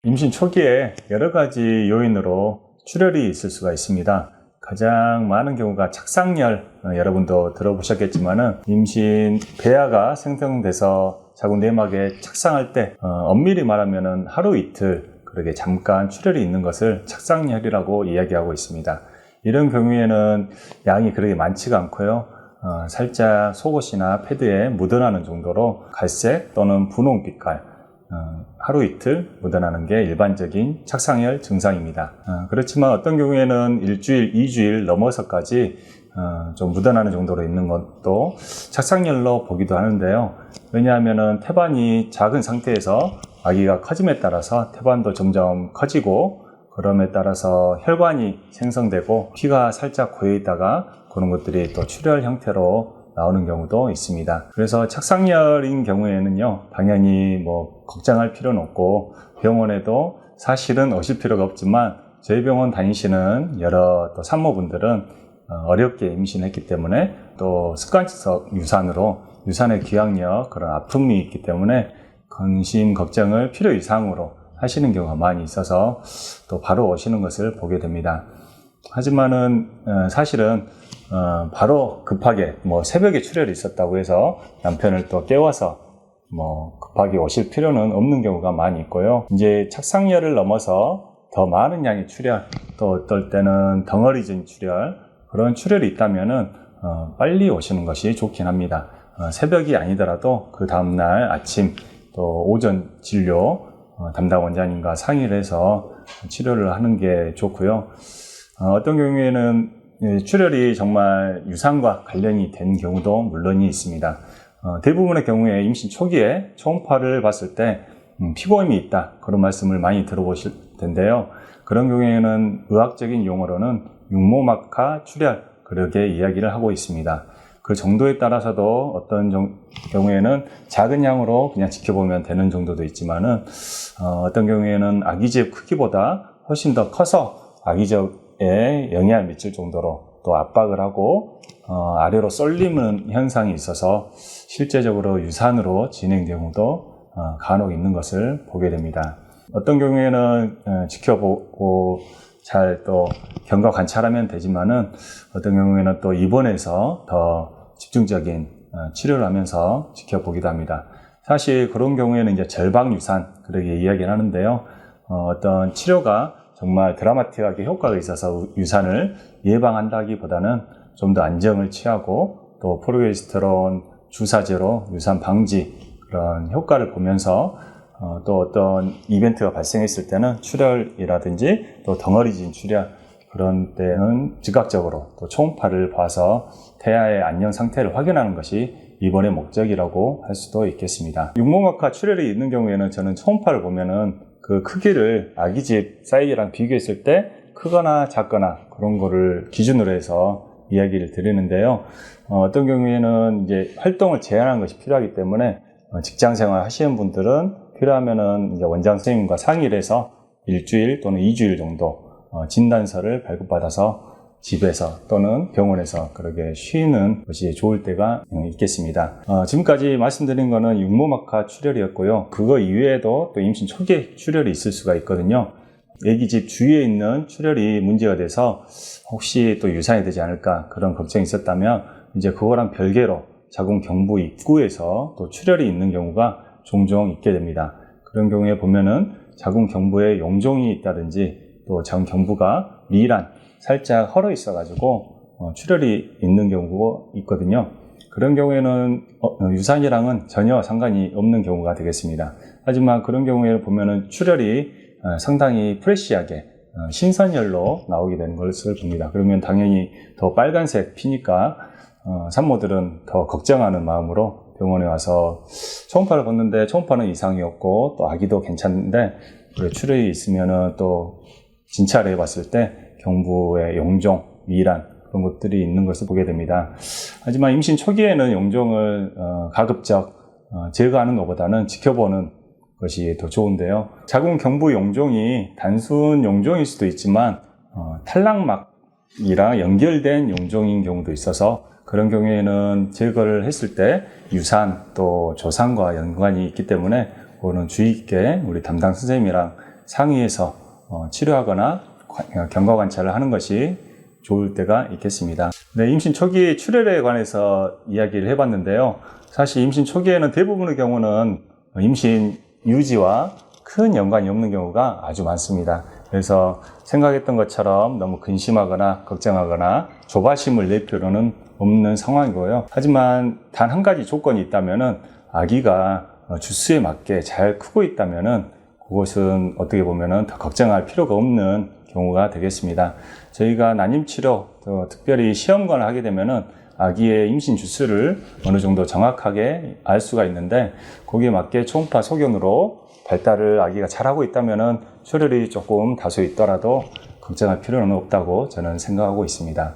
임신 초기에 여러 가지 요인으로 출혈이 있을 수가 있습니다. 가장 많은 경우가 착상열, 여러분도 들어보셨겠지만은 임신 배아가 생성돼서 자궁 내막에 착상할 때 엄밀히 말하면은 하루 이틀 그렇게 잠깐 출혈이 있는 것을 착상열이라고 이야기하고 있습니다. 이런 경우에는 양이 그렇게 많지가 않고요. 살짝 속옷이나 패드에 묻어나는 정도로 갈색 또는 분홍빛깔 하루 이틀 묻어나는 게 일반적인 착상열 증상입니다. 그렇지만 어떤 경우에는 일주일, 2주일 넘어서까지 좀 묻어나는 정도로 있는 것도 착상열로 보기도 하는데요. 왜냐하면 태반이 작은 상태에서 아기가 커짐에 따라서 태반도 점점 커지고 그럼에 따라서 혈관이 생성되고 피가 살짝 고여 있다가 그런 것들이 또 출혈 형태로 나오는 경우도 있습니다. 그래서 착상열인 경우에는요, 당연히 걱정할 필요는 없고 병원에도 사실은 오실 필요가 없지만 저희 병원 다니시는 여러 또 산모분들은 어렵게 임신했기 때문에 또 습관적 유산으로 유산의 기왕력 그런 아픔이 있기 때문에 근심 걱정을 필요 이상으로 하시는 경우가 많이 있어서 또 바로 오시는 것을 보게 됩니다. 하지만은 사실은 바로 급하게 새벽에 출혈이 있었다고 해서 남편을 또 깨워서 급하게 오실 필요는 없는 경우가 많이 있고요. 이제 착상열을 넘어서 더 많은 양의 출혈, 또 어떨 때는 덩어리진 출혈, 그런 출혈이 있다면은 빨리 오시는 것이 좋긴 합니다. 새벽이 아니더라도 그 다음날 아침 또 오전 진료 담당 원장님과 상의를 해서 치료를 하는 게 좋고요. 어떤 경우에는 출혈이 정말 유산과 관련이 된 경우도 물론이 있습니다. 대부분의 경우에 임신 초기에 초음파를 봤을 때 피고임이 있다 그런 말씀을 많이 들어보실 텐데요. 그런 경우에는 의학적인 용어로는 육모막하 출혈 그렇게 이야기를 하고 있습니다. 그 정도에 따라서도 어떤 경우에는 작은 양으로 그냥 지켜보면 되는 정도도 있지만은 어떤 경우에는 아기집 크기보다 훨씬 더 커서 아기적에 영향을 미칠 정도로 또 압박을 하고 아래로 쏠리는 현상이 있어서 실제적으로 유산으로 진행된 경우도 간혹 있는 것을 보게 됩니다. 어떤 경우에는 지켜보고 잘 또 경과 관찰하면 되지만은 어떤 경우에는 또 입원해서 더 집중적인 치료를 하면서 지켜보기도 합니다. 사실 그런 경우에는 이제 절방 유산 그렇게 이야기를 하는데요. 어떤 치료가 정말 드라마틱하게 효과가 있어서 유산을 예방한다기보다는 좀 더 안정을 취하고 또 프로게스테론 주사제로 유산 방지 그런 효과를 보면서 또 어떤 이벤트가 발생했을 때는 출혈이라든지 또 덩어리진 출혈 그런 때는 즉각적으로 또 초음파를 봐서 태아의 안녕 상태를 확인하는 것이 입원의 목적이라고 할 수도 있겠습니다. 육모막하 출혈이 있는 경우에는 저는 초음파를 보면은 그 크기를 아기집 사이즈랑 비교했을 때 크거나 작거나 그런 거를 기준으로 해서 이야기를 드리는데요. 어떤 경우에는 이제 활동을 제한하는 것이 필요하기 때문에 직장 생활 하시는 분들은 필요하면은 이제 원장 선생님과 상의를 해서 일주일 또는 2주일 정도 진단서를 발급받아서 집에서 또는 병원에서 그렇게 쉬는 것이 좋을 때가 있겠습니다. 지금까지 말씀드린 거는 육모막하 출혈이었고요. 그거 이외에도 또 임신 초기에 출혈이 있을 수가 있거든요. 아기집 주위에 있는 출혈이 문제가 돼서 혹시 또 유산이 되지 않을까 그런 걱정이 있었다면 이제 그거랑 별개로 자궁 경부 입구에서 또 출혈이 있는 경우가 종종 있게 됩니다. 그런 경우에 보면은 자궁 경부에 용종이 있다든지 또 자궁 경부가 미란 살짝 헐어 있어 가지고 출혈이 있는 경우가 있거든요. 그런 경우에는 유산이랑은 전혀 상관이 없는 경우가 되겠습니다. 하지만 그런 경우에 보면은 출혈이 상당히 프레시하게 신선열로 나오게 되는 것을 봅니다. 그러면 당연히 더 빨간색 피니까 산모들은 더 걱정하는 마음으로 병원에 와서 초음파를 봤는데 초음파는 이상이 없고 또 아기도 괜찮은데 출혈이 있으면은 또 진찰을 해봤을 때 경부에 용종, 미란 그런 것들이 있는 것을 보게 됩니다. 하지만 임신 초기에는 용종을 가급적 제거하는 것보다는 지켜보는 것이 더 좋은데요. 자궁 경부 용종이 단순 용종일 수도 있지만 탈락막이랑 연결된 용종인 경우도 있어서 그런 경우에는 제거를 했을 때 유산 또 조상과 연관이 있기 때문에 그거는 주의 있게 우리 담당 선생님이랑 상의해서 치료하거나 경과 관찰을 하는 것이 좋을 때가 있겠습니다. 네, 임신 초기 출혈에 관해서 이야기를 해봤는데요. 사실 임신 초기에는 대부분의 경우는 임신 유지와 큰 연관이 없는 경우가 아주 많습니다. 그래서 생각했던 것처럼 너무 근심하거나 걱정하거나 조바심을 낼 필요는 없는 상황이고요. 하지만 단 한 가지 조건이 있다면은 아기가 주수에 맞게 잘 크고 있다면은 그것은 어떻게 보면은 더 걱정할 필요가 없는 경우가 되겠습니다. 저희가 난임치료, 특별히 시험관을 하게 되면은 아기의 임신 주수를 어느 정도 정확하게 알 수가 있는데 거기에 맞게 초음파 소견으로 발달을 아기가 잘하고 있다면은 출혈이 조금 다소 있더라도 걱정할 필요는 없다고 저는 생각하고 있습니다.